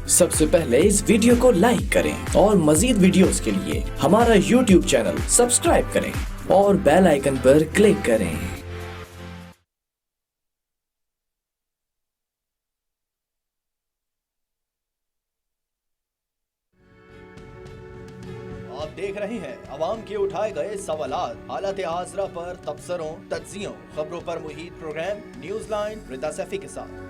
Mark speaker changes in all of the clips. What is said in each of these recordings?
Speaker 1: सबसे पहले इस वीडियो को लाइक करें और मजीद वीडियोस के लिए हमारा YouTube चैनल सब्सक्राइब करें और बेल आइकन पर क्लिक करें।
Speaker 2: आप देख रहे हैं अवाम के उठाए गए सवालात, हालत आसरा पर तबसरों, तज्जियों, खबरों पर मुहित प्रोग्राम न्यूज लाइन रिदा सैफी के साथ।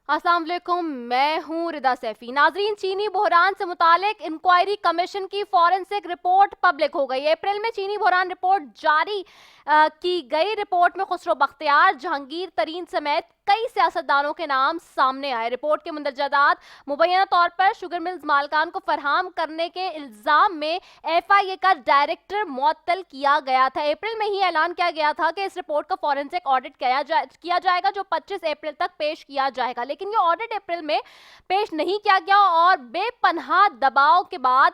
Speaker 3: अस्सलाम वालेकुम, मैं हूं रिदा सैफी। नाजरीन, चीनी बहरान से मुतालिक इंक्वायरी कमीशन की फॉरेंसिक रिपोर्ट पब्लिक हो गई है। अप्रैल में चीनी बहरान रिपोर्ट जारी की गई। रिपोर्ट में खुसरो बख्तियार, जहांगीर तरीन समेत कई सियासतदानों के नाम सामने आए। रिपोर्ट के मुंदरजात मुबैना तौर पर शुगर मिल्स मालकान को फरहम करने के इल्जाम में FIA का डायरेक्टर मुअत्तल किया गया था। अप्रैल में ही ऐलान किया गया था कि इस रिपोर्ट का फॉरेंसिक ऑडिट किया जाएगा, जो 25 अप्रैल तक पेश किया जाएगा, लेकिन ये ऑडिट अप्रैल में पेश नहीं किया गया और बेपनाह दबाव के बाद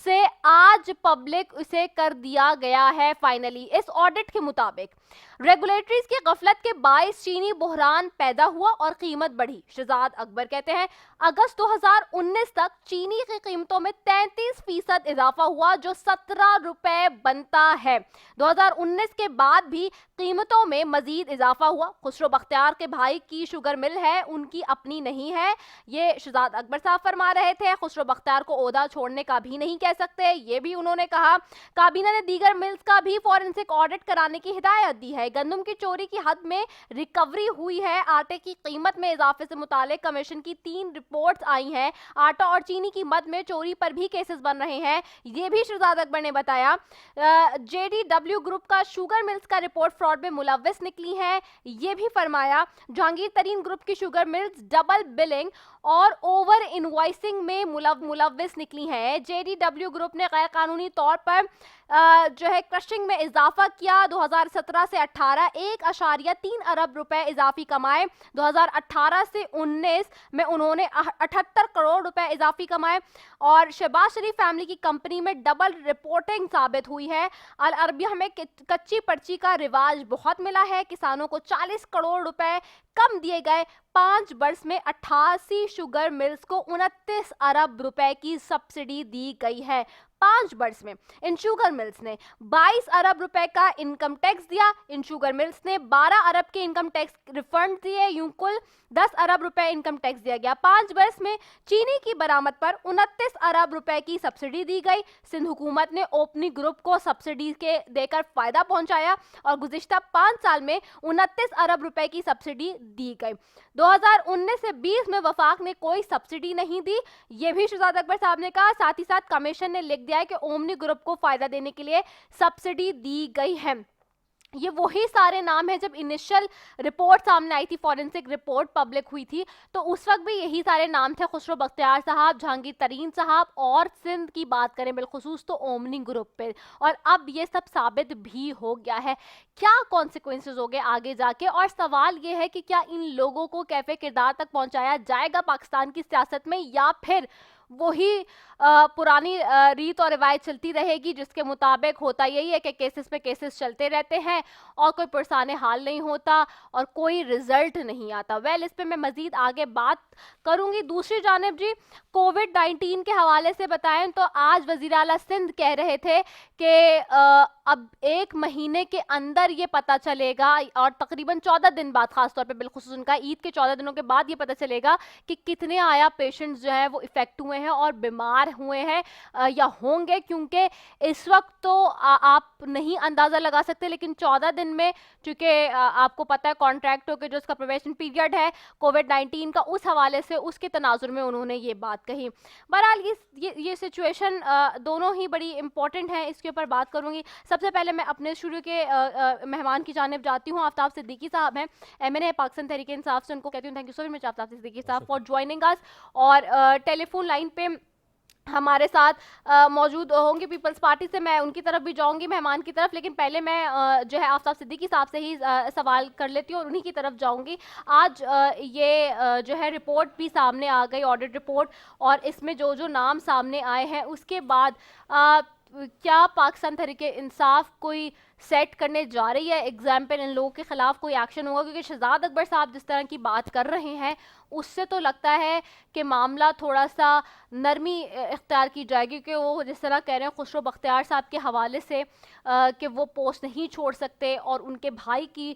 Speaker 3: से आज पब्लिक इसे कर दिया गया है फाइनली। इस ऑडिट के मुताबिक रेगुलेटरीज की गफलत के बायस चीनी बहरान पैदा हुआ और कीमत बढ़ी। शहजाद अकबर कहते हैं अगस्त 2019 तक चीनी की कीमतों में 33% इजाफा हुआ, जो 17 रुपए बनता है। 2019 के बाद भी कीमतों में मजीद इजाफा हुआ। खुसरो बख्तियार के भाई की शुगर मिल है, उनकी अपनी नहीं है, ये शहजाद अकबर साहब फरमा रहे थे। खुसरो बख्तियार को ओहदा छोड़ने का भी नहीं कह सकते, ये भी उन्होंने कहा। काबीना ने दीगर मिल्स का भी फॉरेंसिक ऑडिट कराने की हिदायत दी है। गंदम की चोरी की हद में रिकवरी हुई है। आटे की कीमत में इजाफे से मुतालिक कमीशन की 3 रिपोर्ट्स आई हैं। आटा और चीनी की मद में चोरी पर भी केसेस बन रहे हैं, ये भी शहजाद अकबर ने बताया। JDW ग्रुप का शुगर मिल्स का रिपोर्ट फ्रॉड में मुलव्वस निकली है, ये भी फरमाया। जहांगीर तरीन ग्रुप की शुगर मिल्स डबल बिलिंग और ओवर इनवॉइसिंग में मुलव्वस निकली हैं। JDW ग्रुप ने गैर कानूनी तौर पर जो है क्रशिंग में इजाफा किया। 2017 से 18 1.3 अरब रुपए इजाफी कमाए। 2018 से 19 में उन्होंने 78 करोड़ रुपए इजाफी कमाए। और शहबाज शरीफ फैमिली की कंपनी में डबल रिपोर्टिंग साबित हुई है। अल अरबिया में कच्ची पर्ची का रिवाज बहुत मिला है। किसानों को 40 करोड़ रुपए कम दिए गए। 5 वर्ष में 88 शुगर मिल्स को 29 अरब रुपए की सब्सिडी दी गई है। 5 वर्ष में इन शुगर मिल्स ने 22 अरब रुपए का इनकम टैक्स दिया। इन शुगर मिल्स ने 12 अरब के इनकम टैक्स रिफंड दिए। यूं कुल 10 अरब रुपए इनकम टैक्स दिया गया। 5 वर्ष में चीनी की बरामद पर 29 अरब रुपए की सब्सिडी दी गई। सिंध हुकूमत ने ओपनी ग्रुप को सब्सिडी के देकर फायदा पहुंचाया और गुज़िश्ता 5 साल में 29 अरब रुपए की सब्सिडी दी गई। 2019 से 20 में वफाक ने कोई सब्सिडी नहीं दी, ये भी शहजाद अकबर साहब ने कहा। साथ ही साथ कमीशन ने लिख दिया है कि ओमनी ग्रुप को फायदा देने के लिए सब्सिडी दी गई है। ये वही सारे नाम हैं जब इनिशियल रिपोर्ट सामने आई थी, फॉरेंसिक रिपोर्ट पब्लिक हुई थी, तो उस वक्त भी यही सारे नाम थे। खुसरो बख्तियार साहब, जहांगीर तरीन साहब और सिंध की बात करें बिलखुसूस तो ओमनी ग्रुप पे। और अब ये सब साबित भी हो गया है। क्या कॉन्सिक्वेंसेस हो गए आगे जाके, और सवाल ये है कि क्या इन लोगों को कैफे किरदार तक पहुंचाया जाएगा पाकिस्तान की सियासत में, या फिर वही पुरानी रीत और रिवायत चलती रहेगी जिसके मुताबिक होता यही है कि केसेस पे केसेस चलते रहते हैं और कोई पुरसाने हाल नहीं होता और कोई रिजल्ट नहीं आता। वेल, इस पे मैं मजीद आगे बात करूंगी। दूसरी जानिब जी, कोविड-19 के हवाले से बताएं तो आज वजीर आला सिंध कह रहे थे कि अब 1 महीने के अंदर ये पता चलेगा, और तकरीबन 14 दिन बाद, खासतौर पे बिलखुसूस उनका ईद के 14 दिनों के बाद ये पता चलेगा कि कितने आया पेशेंट्स जो है वो इफेक्ट हुए हैं और बीमार हुए हैं या होंगे, क्योंकि इस वक्त तो आप नहीं अंदाज़ा लगा सकते, लेकिन 14 दिन में, चूँकि आपको पता है कॉन्ट्रैक्ट हो के जो उसका प्रोबेशन पीरियड है कोविड-19 का, उस हवाले से उसके तनाजुर में उन्होंने ये बात कही। बहरहाल ये सिचुएशन दोनों ही बड़ी इंपॉर्टेंट है, इसके ऊपर बात करूँगी। सबसे पहले मैं अपने शुरू के मेहमान की जानिब जाती हूँ। आफ्ताब सिद्दीकी साहब हैं, MNA पाकिस्तान तहरीक इंसाफ से, उनको कहती हूँ thank you so much Aftab Siddiqui साहब फॉर ज्वाइनिंग अस। और टेलीफोन लाइन पे हमारे साथ मौजूद होंगे पीपल्स पार्टी से, मैं उनकी तरफ भी जाऊंगी मेहमान की तरफ, लेकिन पहले मैं जो है आफ्ताब सिद्दीकी साहब से ही सवाल कर लेती हूँ और उन्हीं की तरफ जाऊंगी। आज ये जो है रिपोर्ट भी सामने आ गई, ऑडिट रिपोर्ट, और इसमें जो जो नाम सामने आए हैं उसके बाद کیا پاکستان تحریک انصاف کوئی سیٹ کرنے جا رہی ہے ایگزامپل ان لوگوں کے خلاف کوئی ایکشن ہوگا؟ کیونکہ شہزاد اکبر صاحب جس طرح کی بات کر رہے ہیں اس سے تو لگتا ہے کہ معاملہ تھوڑا سا نرمی اختیار کی جائے گی، کہ وہ جس طرح کہہ رہے ہیں خسرو بختیار صاحب کے حوالے سے کہ وہ پوسٹ نہیں چھوڑ سکتے اور ان کے بھائی کی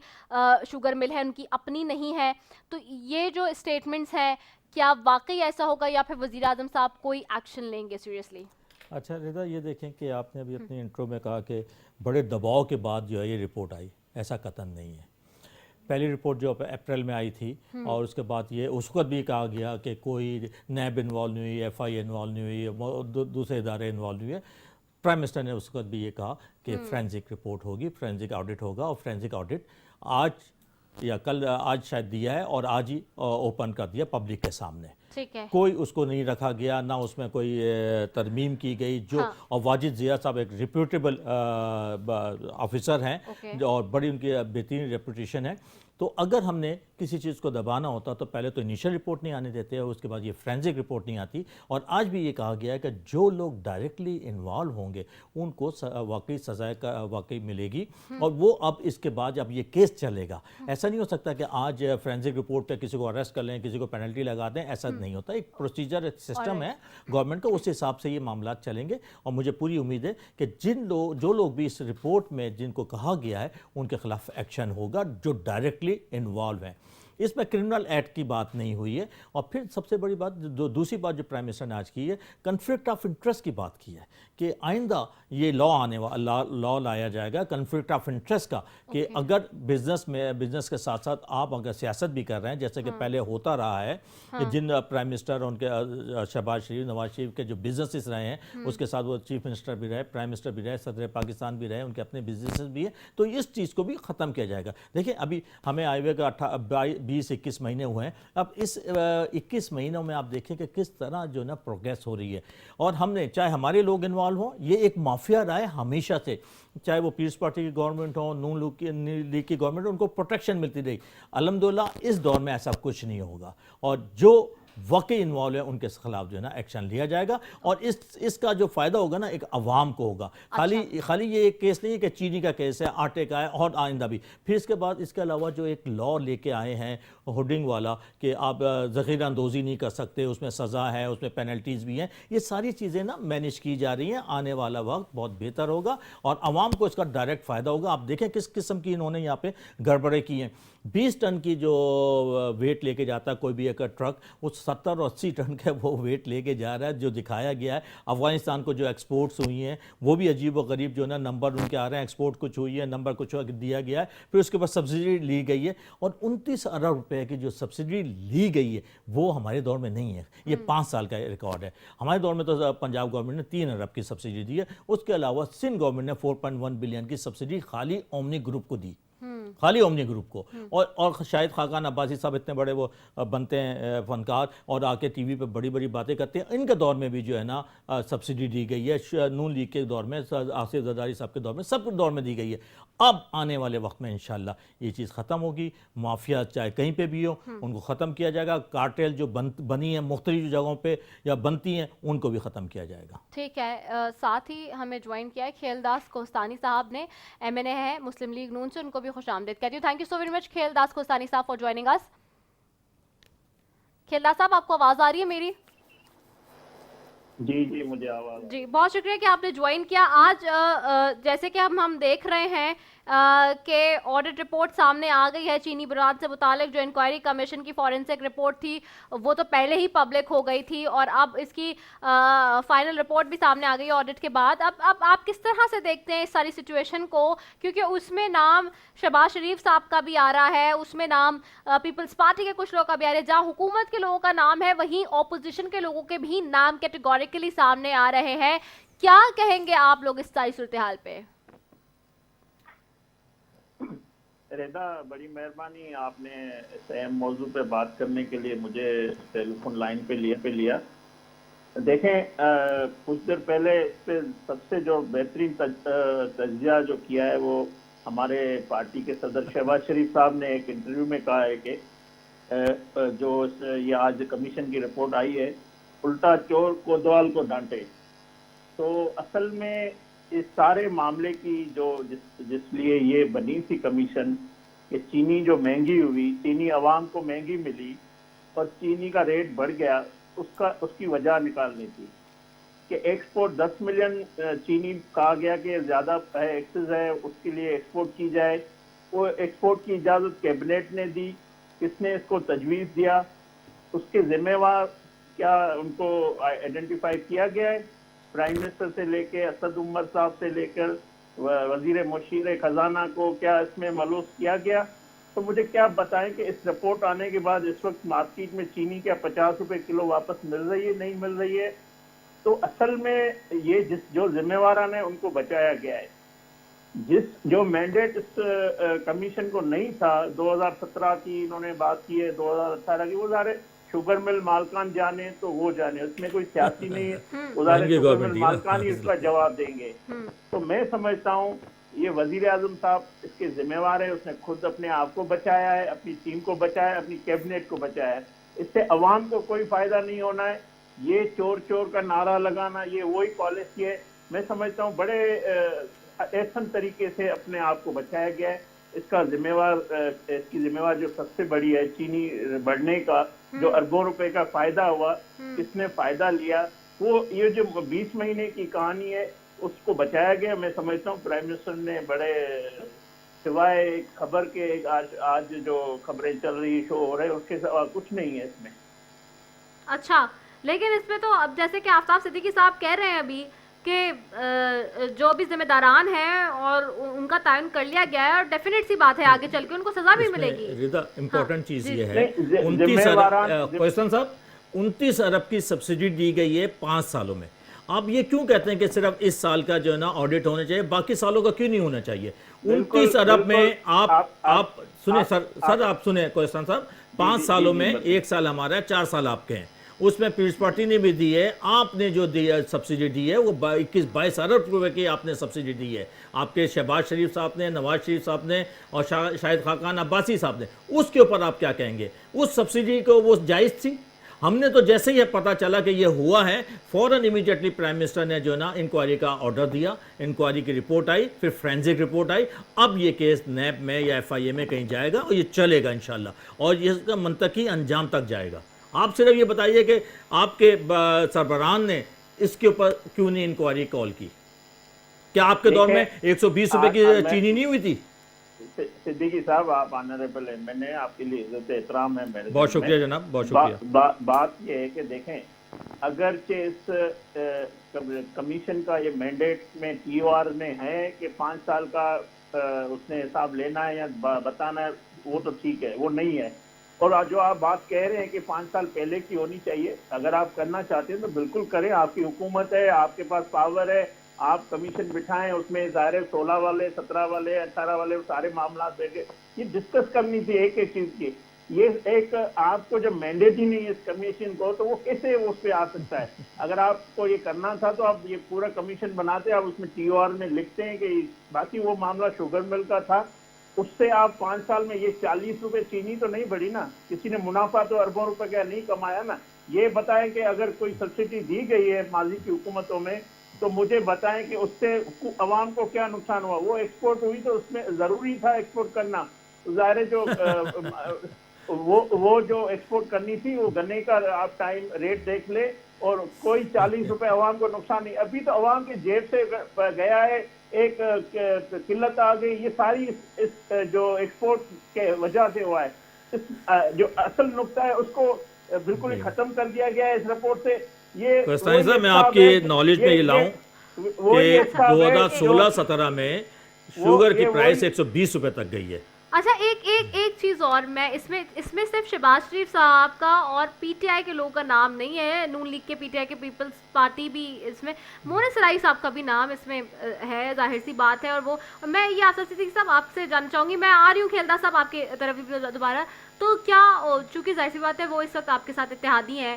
Speaker 3: شوگر مل ہے، ان کی اپنی نہیں ہے، تو یہ جو اسٹیٹمنٹس ہیں کیا واقعی ایسا ہوگا یا پھر وزیر اعظم صاحب کوئی ایکشن لیں گے سیریسلی؟
Speaker 4: اچھا رضا، یہ دیکھیں کہ آپ نے ابھی اپنی انٹرو میں کہا کہ بڑے دباؤ کے بعد جو ہے یہ رپورٹ آئی، ایسا قطعاً نہیں ہے۔ پہلی رپورٹ جو اپریل میں آئی تھی اور اس کے بعد یہ اس وقت بھی کہا گیا کہ کوئی نیب انوالو نہیں ہوئی، ایف آئی انوالو نہیں ہوئی، دوسرے ادارے انوالو نہیں ہوئے۔ پرائم منسٹر نے اس وقت بھی یہ کہا کہ فرینزک رپورٹ ہوگی، فرینزک آڈٹ ہوگا، اور فرینزک آڈٹ آج یا کل، آج شاید دیا ہے اور آج ہی اوپن کر دیا پبلک کے سامنے۔ کوئی اس کو نہیں رکھا گیا، نہ اس میں کوئی ترمیم کی گئی، جو اور واجد ضیاء صاحب ایک ریپیوٹیبل آفیسر ہیں اور بڑی ان کی بہترین ریپوٹیشن ہے، تو اگر ہم نے کسی چیز کو دبانا ہوتا تو پہلے تو انیشل رپورٹ نہیں آنے دیتے اور اس کے بعد یہ فرینزک رپورٹ نہیں آتی۔ اور آج بھی یہ کہا گیا ہے کہ جو لوگ ڈائریکٹلی انوالو ہوں گے ان کو واقعی سزا واقعی ملے گی، اور وہ اب اس کے بعد اب یہ کیس چلے گا۔ ایسا نہیں ہو سکتا کہ آج فرینزک رپورٹ پہ کسی کو اریسٹ کر لیں، کسی کو پینلٹی لگا دیں، ایسا نہیں ہوتا۔ ایک پروسیجر، ایک سسٹم ہے گورنمنٹ کا، اس حساب سے یہ معاملات چلیں گے، اور مجھے پوری امید ہے کہ جو لوگ بھی اس رپورٹ میں جن کو کہا گیا ہے ان کے خلاف ایکشن ہوگا جو ڈائریکٹلی انوالو ہیں۔ اس میں کرمنل ایکٹ کی بات نہیں ہوئی ہے۔ اور پھر سب سے بڑی بات، دوسری بات جو پرائم منسٹر نے آج کی ہے، کنفلکٹ آف انٹرسٹ کی بات کی ہے کہ آئندہ یہ لا لایا جائے گا کنفلکٹ آف انٹرسٹ کا، کہ اگر بزنس کے ساتھ ساتھ آپ اگر سیاست بھی کر رہے ہیں، جیسے کہ پہلے ہوتا رہا ہے کہ جن پرائم منسٹر اور ان کے شہباز شریف، نواز شریف کے جو بزنسز رہے ہیں، اس کے ساتھ وہ چیف منسٹر بھی رہے، پرائم منسٹر بھی رہے، صدر پاکستان بھی رہے، ان کے اپنے بزنسز بھی ہیں، تو اس چیز کو بھی ختم کیا جائے گا۔ دیکھیں ابھی ہمیں آئے ہوئے کا 20-21 مہینے ہوئے ہیں، اب اس 21 مہینوں میں آپ دیکھیں کہ کس طرح جو نا پروگریس ہو رہی ہے، اور ہم نے چاہے ہمارے لوگ انوالو ہوں، یہ ایک مافیا رہا ہے ہمیشہ سے، چاہے وہ پیپلز پارٹی کی گورنمنٹ ہو، نون لیگ کی گورنمنٹ ہو، ان کو پروٹیکشن ملتی رہی۔ الحمدللہ اس دور میں ایسا کچھ نہیں ہوگا، اور جو واقعی انوالو ہے ان کے خلاف جو ہے نا ایکشن لیا جائے گا، اور اس کا جو فائدہ ہوگا نا ایک عوام کو ہوگا۔ خالی یہ ایک کیس نہیں ہے کہ چینی کا کیس ہے، آٹے کا ہے، اور آئندہ بھی۔ پھر اس کے بعد اس کے علاوہ جو ایک لا لے کے آئے ہیں ہوڈنگ والا کہ آپ ذخیرہ اندوزی نہیں کر سکتے، اس میں سزا ہے، اس میں پینلٹیز بھی ہیں، یہ ساری چیزیں نا مینیج کی جا رہی ہیں۔ آنے والا وقت بہت بہتر ہوگا اور عوام کو اس کا ڈائریکٹ فائدہ ہوگا۔ آپ دیکھیں کس قسم کی انہوں نے یہاں پہ گڑبڑے کی ہیں۔ 20 ٹن کی جو ویٹ لے کے جاتا ہے کوئی بھی ایک ٹرک، وہ 70 اور 80 ٹن کا وہ ویٹ لے کے جا رہا ہے، جو دکھایا گیا ہے۔ افغانستان کو جو ایکسپورٹس ہوئی ہیں وہ بھی عجیب و غریب جو ہے نا نمبر ان کے آ رہے ہیں، ایکسپورٹ کچھ ہوئی ہے، نمبر کچھ دیا گیا ہے، پھر اس کے بعد سبسڈی لی گئی ہے، اور 29 ارب روپے کی جو سبسڈی لی گئی ہے وہ ہمارے دور میں نہیں ہے۔ یہ 5 سال کا ریکارڈ ہے۔ ہمارے دور میں تو پنجاب گورنمنٹ نے 3 ارب کی سبسڈی دی ہے، اس کے علاوہ سندھ گورنمنٹ نے 4.1 بلین کی سبسڈی خالی اومنی گروپ کو دی، خالی اومنی گروپ کو۔ اور شاہد خاقان عباسی صاحب اتنے بڑے وہ بنتے ہیں فنکار، اور آ کے ٹی وی پہ بڑی بڑی باتیں کرتے ہیں، ان کے دور میں بھی جو ہے نا سبسڈی دی گئی ہے، نون لیگ کے دور میں، آصف زرداری صاحب کے دور میں، سب کے دور میں دی گئی ہے۔ اب آنے والے وقت میں انشاءاللہ یہ چیز ختم ہوگی، مافیا چاہے کہیں پہ بھی ہو ان کو ختم کیا جائے گا، کارٹیل جو بنی ہیں مختلف جگہوں پہ یا بنتی ہیں ان کو بھی ختم کیا جائے گا۔
Speaker 3: ٹھیک ہے، ساتھ ہی ہمیں جوائن کیا ہے کھیل داس کوہستانی صاحب نے، ایم این اے ہے مسلم لیگ نون سے، ان کو بھی خوش آمدید کہتی ہوں۔ Thank you so very much کھیل داس کوہستانی صاحب فار جوائننگ اس۔ کھیل داس صاحب آپ کو آواز آ رہی ہے میری؟
Speaker 5: جی مجھے آواز۔
Speaker 3: جی بہت شکریہ کہ آپ نے جوائن کیا۔ آج جیسے کہ ہم دیکھ رہے ہیں کہ آڈٹ رپورٹ سامنے آ گئی ہے چینی بحران سے متعلق، جو انکوائری کمیشن کی فورنسک رپورٹ تھی وہ تو پہلے ہی پبلک ہو گئی تھی، اور اب اس کی فائنل رپورٹ بھی سامنے آ گئی ہے آڈٹ کے بعد۔ اب آپ کس طرح سے دیکھتے ہیں اس ساری سچویشن کو؟ کیونکہ اس میں نام شہباز شریف صاحب کا بھی آ رہا ہے، اس میں نام پیپلز پارٹی کے کچھ لوگوں کا بھی آ رہا ہے، جہاں حکومت کے لوگوں کا نام ہے وہیں اپوزیشن کے لوگوں کے بھی نام کیٹیگوریکلی سامنے آ رہے ہیں۔ کیا کہیں گے آپ لوگ اس ساری صورتحال پہ؟
Speaker 5: رضا بڑی مہربانی، آپ نے اس اہم موضوع پہ بات کرنے کے لیے مجھے ٹیلی فون لائن پہ لیا۔ دیکھیں کچھ دیر پہلے اس پہ سب سے جو بہترین تجزیہ جو کیا ہے وہ ہمارے پارٹی کے صدر شہباز شریف صاحب نے ایک انٹرویو میں کہا ہے کہ جو یہ آج کمیشن کی رپورٹ آئی ہے، الٹا چور کوتوال کو ڈانٹے۔ تو اصل میں इस सारे मामले की जो जिस लिए ये बनी थी कमीशन, कि चीनी जो महंगी हुई, चीनी आवाम को महंगी मिली और चीनी का रेट बढ़ गया, उसकी वजह निकालनी थी कि एक्सपोर्ट 10 मिलियन चीनी कहा गया कि ज़्यादा है, एक्सेस है, उसके लिए एक्सपोर्ट की जाए। वो एक्सपोर्ट की इजाज़त कैबिनेट ने दी, किसने इसको तजवीज़ दिया, उसके जिम्मेवार क्या उनको आइडेंटिफाई किया गया है? प्राइम मिनिस्टर से लेके असद उमर साहब से लेकर वजीर मुशीर खजाना को क्या इसमें मलूस किया गया? तो मुझे क्या बताएं कि इस रिपोर्ट आने के बाद इस वक्त मार्केट में चीनी क्या 50 रुपए किलो वापस मिल रही है, नहीं मिल रही है? तो असल में ये जो जिम्मेवारान है उनको बचाया गया है। जो मैंडेट इस कमीशन को नहीं था, 2017 की इन्होंने बात की है, 2018 की, वो सारे शुगर मिल मालकान जाने तो वो जाने, उसमें कोई सियासी नहीं है, वो सारे शुगर मिल मालकान ही इसका जवाब देंगे। तो मैं समझता हूँ ये वजीर आजम साहब इसके जिम्मेवार है, उसने खुद अपने आप को बचाया है, अपनी टीम को बचाया है, अपनी कैबिनेट को बचाया है। इससे अवाम को कोई फायदा नहीं होना है। ये चोर चोर का नारा लगाना, ये वही पॉलिसी है। मैं समझता हूँ बड़े एहसन तरीके से अपने आप को बचाया गया है। इसकी जिम्मेवार जो सबसे बड़ी है चीनी बढ़ने का, जो अरबों रुपए का फायदा हुआ, किसने फायदा लिया, वो ये जो 20 महीने की कहानी है उसको बचाया गया। मैं समझता हूँ प्राइम मिनिस्टर ने बड़े, सिवाय एक खबर के, आज जो खबरें चल रही शो हो रहे हैं उसके सिवा कुछ नहीं है इसमें।
Speaker 3: अच्छा, लेकिन इसमें तो अब जैसे कि आफ्ताब सिद्दीकी साहब कह रहे हैं अभी कि जो भी जिम्मेदारान हैं और उनका तयन कर लिया गया है, और डेफिनेट सी बात है आगे चल के उनको सजा भी मिलेगी।
Speaker 4: रिदा, इम्पोर्टेंट चीज़ ये है, 29 अरब क्वेश्चन साहब, 29 अरब की सब्सिडी दी गई है 5 सालों में। आप ये क्यों कहते हैं कि सिर्फ इस साल का जो है ना ऑडिट होना चाहिए, बाकी सालों का क्यों नहीं होना चाहिए? 29 अरब में आप सुने सर आप सुने क्वेश्चन साहब, 5 सालों में 1 साल हमारा है, 4 साल आपके हैं। उसमें पीपल्स पार्टी ने भी दी है, आपने जो दी है सब्सिडी दी है वो 21-22 अरब रुपए की आपने सब्सिडी दी है। आपके शहबाज शरीफ साहब ने, नवाज शरीफ साहब ने और शाहिद खाकान अब्बासी साहब ने, उसके ऊपर आप क्या कहेंगे? उस सब्सिडी को वो जायज़ थी? हमने तो जैसे ही पता चला कि ये हुआ है, फ़ौरन इमीडिएटली प्राइम मिनिस्टर ने जो है ना इंक्वायरी का ऑर्डर दिया, इंक्वायरी की रिपोर्ट आई, फिर फोरेंसिक रिपोर्ट आई। अब ये केस नैब में या FIA में कहीं जाएगा और ये चलेगा इंशाल्लाह, और इसका मंतकी अंजाम तक जाएगा। आप सिर्फ ये बताइए कि आपके सरबराहान ने इसके ऊपर क्यों नहीं इंक्वायरी कॉल की? क्या आपके दौर में 120 रुपए की चीनी नहीं हुई थी?
Speaker 5: सिद्दीकी साहब, आप ऑनरेबल है, मैंने आपके लिए इज्जत एहतराम है मेरे।
Speaker 4: बहुत शुक्रिया जनाब, बहुत शुक्रिया।
Speaker 5: बात ये है कि देखें, अगरचे इस कमीशन का ये मैंडेट में TOR में है कि 5 साल का उसने हिसाब लेना है या बताना है, वो तो ठीक है, वो नहीं है। और जो आप बात कह रहे हैं कि 5 साल पहले की होनी चाहिए, अगर आप करना चाहते हैं तो बिल्कुल करें, आपकी हुकूमत है, आपके पास पावर है, आप कमीशन बिठाएं, उसमें ज़ाहिर 16 वाले, 17 वाले, 18 वाले सारे मामला देंगे। ये डिस्कस करनी थी एक एक चीज़ की। ये एक आपको जब मैंडेट ही नहीं है इस कमीशन को, तो वो कैसे उस पर आ सकता है? अगर आपको ये करना था तो आप ये पूरा कमीशन बनाते, आप उसमें TOR में लिखते हैं कि बाकी वो मामला शुगर मिल का था, उससे आप 5 साल में ये 40 रुपए चीनी तो नहीं बढ़ी ना, किसी ने मुनाफा तो अरबों रुपए का नहीं कमाया ना। ये बताएं कि अगर कोई सब्सिडी दी गई है माजी की हुकूमतों में, तो मुझे बताएं कि उससे अवाम को क्या नुकसान हुआ। वो एक्सपोर्ट हुई तो उसमें ज़रूरी था एक्सपोर्ट करना, ज़ाहिर जो वो जो एक्सपोर्ट करनी थी, वो गन्ने का आप टाइम रेट देख ले, और कोई 40 रुपए अवाम को नुकसान नहीं। अभी तो अवाम की जेब से गया है, एक किल्लत आ गई। ये सारी इस जो एक्सपोर्ट के वजह से हुआ है। जो असल नुक्ता है उसको बिल्कुल ही खत्म कर दिया गया है इस रिपोर्ट से। ये
Speaker 4: साहब, मैं आपकी नॉलेज में ये लाऊं कि 2016-17 में शुगर की प्राइस 120 रुपए तक गई है।
Speaker 3: अच्छा, एक चीज़ और, मैं इसमें सिर्फ शहबाज शरीफ साहब का और PTI के लोगों का नाम नहीं है, नून लीग के, PTI के, पीपल्स पार्टी भी इसमें, मोहन सराई साहब का भी नाम इसमें है, जाहिर सी बात है। और वो मैं ये आसिफ सिद्दीकी साहब आपसे जानना चाहूँगी, मैं आ रही हूँ खेलदा साहब आपके तरफ भी दोबारा। تو کیا چونکہ ظاہر سی بات ہے وہ اس وقت آپ کے ساتھ اتحادی ہیں،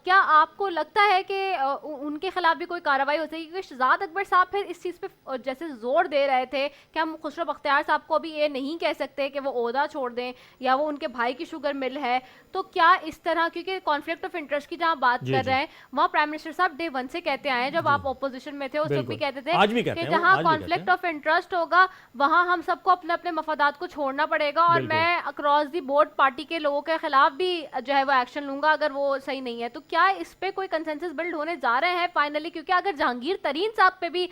Speaker 3: کیا آپ کو لگتا ہے کہ ان کے خلاف بھی کوئی کارروائی ہو سکے؟ کیونکہ شہزاد اکبر صاحب پھر اس چیز پہ جیسے زور دے رہے تھے کہ ہم خسرو بختیار صاحب کو بھی یہ نہیں کہہ سکتے کہ وہ عہدہ چھوڑ دیں یا وہ ان کے بھائی کی شوگر مل ہے، تو کیا اس طرح، کیونکہ کانفلکٹ آف انٹرسٹ کی جہاں بات کر رہے ہیں وہاں پرائم منسٹر صاحب ڈے ون سے کہتے آئے ہیں، جب آپ اپوزیشن میں تھے اس وقت بھی کہتے تھے کہ جہاں کانفلکٹ آف انٹرسٹ ہوگا وہاں ہم سب کو اپنے اپنے مفادات کو چھوڑنا پڑے گا، اور میں اکراس دی بورڈ پارٹی کے لوگوں کے خلاف بھی جو ہے وہ ایکشن لوں گا اگر وہ صحیح نہیں ہے۔ تو کیا اس پہ کوئی کنسنسس بلڈ ہونے جا رہے ہیں فائنلی؟ کیونکہ اگر جہانگیر ترین صاحب پہ بھی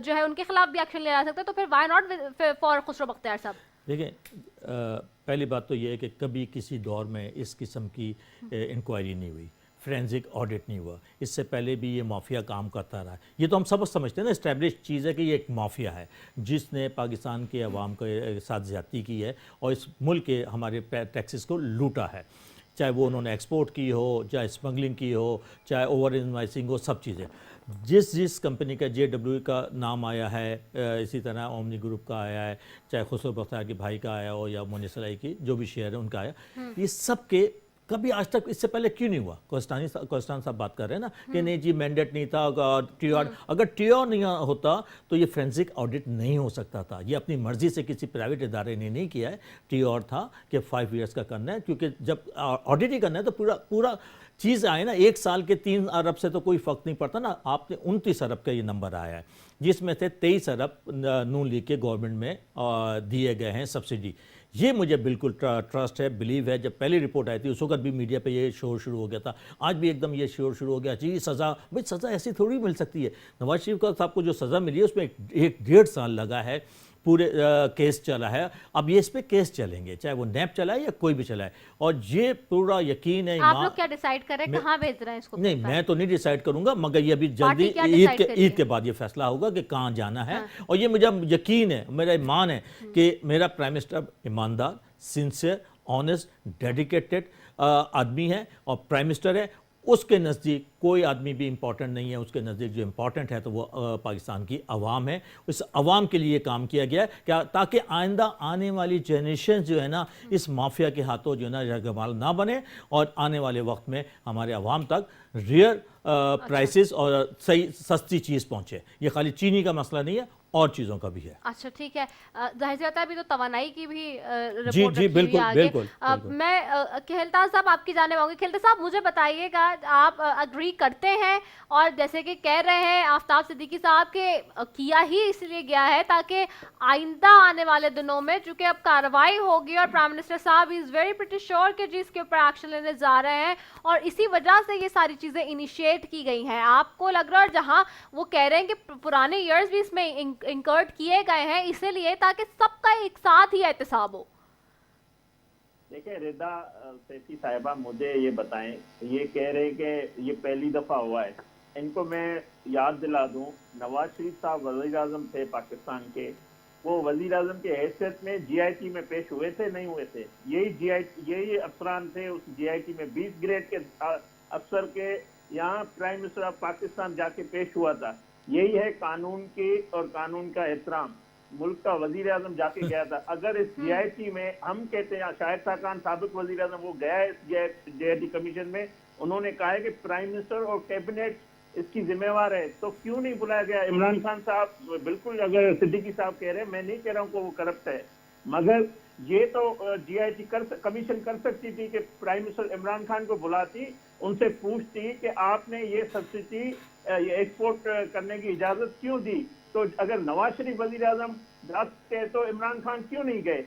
Speaker 3: جو ہے ان کے خلاف بھی ایکشن لیا جا سکتا ہے تو پھر why not for Khusro Bakhtiar Sahib?
Speaker 4: دیکھیں پہلی بات تو یہ ہے کہ کبھی کسی دور میں اس قسم کی انکوائری نہیں ہوئی، فرینزک آڈٹ نہیں ہوا، اس سے پہلے بھی یہ مافیا کام کرتا رہا ہے۔ یہ تو ہم سب سمجھتے ہیں نا، اسٹیبلش چیز ہے کہ یہ ایک مافیا ہے جس نے پاکستان کے عوام کے ساتھ زیادتی کی ہے اور اس ملک کے ہمارے ٹیکسز کو لوٹا ہے، چاہے وہ انہوں نے ایکسپورٹ کی ہو، چاہے اسمگلنگ کی ہو، چاہے اوور انوائسنگ ہو، سب چیزیں۔ جس کمپنی کا JW کا نام آیا ہے، اسی طرح اومنی گروپ کا آیا ہے، چاہے خسرو بختیار کے بھائی کا آیا ہو یا مونی سلائی کی جو بھی شیئر ہے ان کا آیا، یہ سب کے کبھی آج تک اس سے پہلے کیوں نہیں ہوا؟ کوہستان صاحب بات کر رہے ہیں نا کہ نہیں جی مینڈیٹ نہیں تھا، اگر TR نہیں ہوتا تو یہ فرینزک آڈٹ نہیں ہو سکتا تھا۔ یہ اپنی مرضی سے کسی پرائیویٹ ادارے نے نہیں کیا ہے، TR تھا کہ 5 ایئرس کا کرنا ہے، کیونکہ جب آڈٹ ہی کرنا ہے تو پورا چیز آئے نا، 1 سال کے 3 ارب سے تو کوئی فرق نہیں پڑتا نا۔ آپ نے 29 ارب کا یہ نمبر آیا ہے جس میں سے 23 ارب نون لیگ کے گورنمنٹ میں دیے گئے ہیں سبسڈی۔ یہ مجھے بالکل ٹرسٹ ہے، بلیو ہے۔ جب پہلی رپورٹ آئی تھی اس وقت بھی میڈیا پہ یہ شور شروع ہو گیا تھا، آج بھی ایک دم یہ شور شروع ہو گیا جی سزا، بھائی سزا ایسی تھوڑی مل سکتی ہے۔ نواز شریف صاحب کو جو سزا ملی ہے اس میں 1.5 سال لگا ہے، پورے کیس چلا ہے، اب یہ اس پہ کیس چلیں گے چاہے وہ نیب چلائے یا کوئی بھی چلائے، اور یہ پورا یقین ہے۔
Speaker 3: آپ لوگ کیا ڈیسائیڈ کر رہے ہیں کہاں بھیج رہے ہیں اس کو؟
Speaker 4: نہیں میں تو نہیں ڈیسائیڈ کروں گا، مگر یہ ابھی جلدی عید کے بعد یہ فیصلہ ہوگا کہ کہاں جانا ہے، اور یہ مجھے یقین ہے، میرا ایمان ہے کہ میرا پرائم منسٹر ایماندار، سنسیئر، آنیسٹ، ڈیڈیکیٹڈ آدمی ہے اور پرائم منسٹر ہے۔ اس کے نزدیک کوئی آدمی بھی امپورٹنٹ نہیں ہے، اس کے نزدیک جو امپورٹنٹ ہے تو وہ پاکستان کی عوام ہے۔ اس عوام کے لیے کام کیا گیا ہے تاکہ آئندہ آنے والی جنریشن جو ہے نا اس مافیا کے ہاتھوں جو ہے نا رگمال نہ بنے، اور آنے والے وقت میں ہمارے عوام تک ریئر پرائسز اور صحیح سستی چیز پہنچے۔ یہ خالی چینی کا مسئلہ نہیں ہے، اور چیزوں کا بھی ہے۔
Speaker 3: اچھا ٹھیک ہے، ظاہر سی بات ہے ابھی تو توانائی کی بھی
Speaker 4: جی
Speaker 3: رپورٹ
Speaker 4: بالکل۔
Speaker 3: میں کھیلتا صاحب آپ کی جانب آؤں گی۔ کھیلتا صاحب مجھے بتائیے گا، آپ اگری کرتے ہیں اور جیسے کہ کہہ رہے ہیں آفتاب صدیقی صاحب کہ کیا ہی اس لیے گیا ہے تاکہ آئندہ آنے والے دنوں میں چونکہ اب کارروائی ہوگی اور پرائم منسٹر صاحب از ویری پریٹی شیور کہ جی اس کے اوپر ایکشن لینے جا رہے ہیں، اور اسی وجہ سے یہ ساری چیزیں انیشیٹ کی گئی ہیں۔ آپ کو لگ رہا ہے جہاں وہ کہہ رہے ہیں کہ پرانے ایئرز بھی اس میں انکرٹ کیے گئے ہیں اسی لیے تاکہ سب کا ایک ساتھ ہی احتساب ہو؟
Speaker 5: دیکھیں رضا سیفی صاحبہ مجھے یہ بتائیں، یہ کہہ رہے کہ یہ پہلی دفعہ ہوا ہے، ان کو میں یاد دلا دوں نواز شریف صاحب وزیر اعظم تھے پاکستان کے، وہ وزیر اعظم کے حیثیت میں GIT میں پیش ہوئے تھے نہیں ہوئے تھے؟ یہی افسران تھے اس GIT میں، 20 گریڈ کے افسر کے یہاں پرائم منسٹر آف پاکستان جا کے پیش ہوا تھا۔ یہی ہے قانون کی اور قانون کا احترام۔ ملک کا وزیر اعظم جا کے گیا تھا۔ اگر اس GIT میں ہم کہتے ہیں، شاہد خاقان سابق وزیر اعظم وہ گیا ہے اس GIT کمیشن میں، انہوں نے کہا ہے کہ پرائم منسٹر اور کیبنٹ اس کی ذمہ وار ہے، تو کیوں نہیں بلایا گیا؟ عمران خان صاحب بالکل، اگر صدیقی صاحب کہہ رہے ہیں، میں نہیں کہہ رہا ہوں کہ وہ کرپٹ ہے، مگر یہ تو GIT کمیشن کر سکتی تھی کہ پرائم منسٹر عمران خان کو بلاتی، ان سے پوچھتی کہ آپ نے یہ سبسڈی ایکسپورٹ کرنے کی اجازت کیوں دی؟ تو اگر نواز شریف وزیر اعظم جا سکتے تو عمران خان کیوں نہیں گئے؟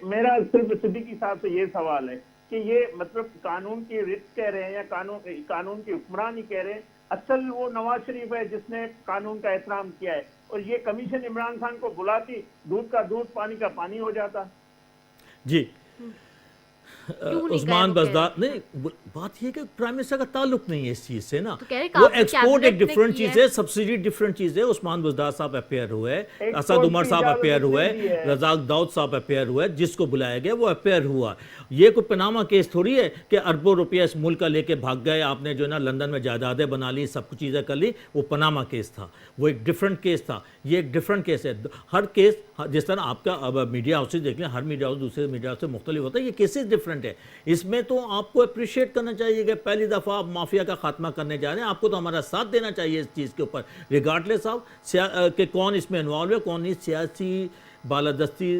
Speaker 5: میرا صرف صدیقی صاحب سے یہ سوال ہے کہ یہ مطلب قانون کی رٹ کہہ رہے ہیں یا قانون کی حکمرانی کہہ رہے ہیں، اصل وہ نواز شریف ہے جس نے قانون کا احترام کیا ہے، اور یہ کمیشن عمران خان کو بلاتی، دودھ کا دودھ پانی کا پانی ہو جاتا۔
Speaker 4: جی
Speaker 3: क्यों नहीं
Speaker 4: उस्मान
Speaker 3: गए वो
Speaker 4: बज़दार नहीं, बात ये कि प्राइम मिनिस्टर का ताल्लुक नहीं है इस चीज़ से ना,
Speaker 3: कह रहे
Speaker 4: वो
Speaker 3: काफी
Speaker 4: एक्सपोर्ट एक
Speaker 3: कैबिनेट ने
Speaker 4: डिफरेंट
Speaker 3: की है।
Speaker 4: चीज़ है, सब्सिडी डिफरेंट चीज़ है। उस्मान बज़दार साहब अपेयर हुए, असद
Speaker 5: एक्सपोर्ट
Speaker 4: उमर
Speaker 5: की
Speaker 4: साहब
Speaker 5: इजाजत
Speaker 4: अपेयर हुए,
Speaker 5: इसने दी है।
Speaker 4: रज़ाक दाऊद साहब अपेयर हुए, जिसको बुलाया गया वो अपेयर हुआ। ये कोई पनामा केस थोड़ी है कि अरबों रुपया इस मुल्क का लेके भाग गए, आपने जो है ना लंदन में जायदादें बना ली, सब कुछ चीज़ें कर ली। वो पनामा केस था, वो एक डिफरेंट केस था, ये एक डिफरेंट केस है। हर केस जिस तरह आपका अब मीडिया हाउसेज देख लें, हर मीडिया हाउस दूसरे मीडिया हाउस से मुख्तलिफ होता है, ये केसेस डिफरेंट है। इसमें तो आपको अप्रिशिएट करना चाहिए कि पहली दफ़ा आप माफिया का खात्मा करने जा रहे हैं, आपको तो हमारा साथ देना चाहिए इस चीज़ के ऊपर, रिगार्डलेस ऑफ कि कौन इसमें इन्वॉल्व है, कौन नहीं। सियासी बालादस्ती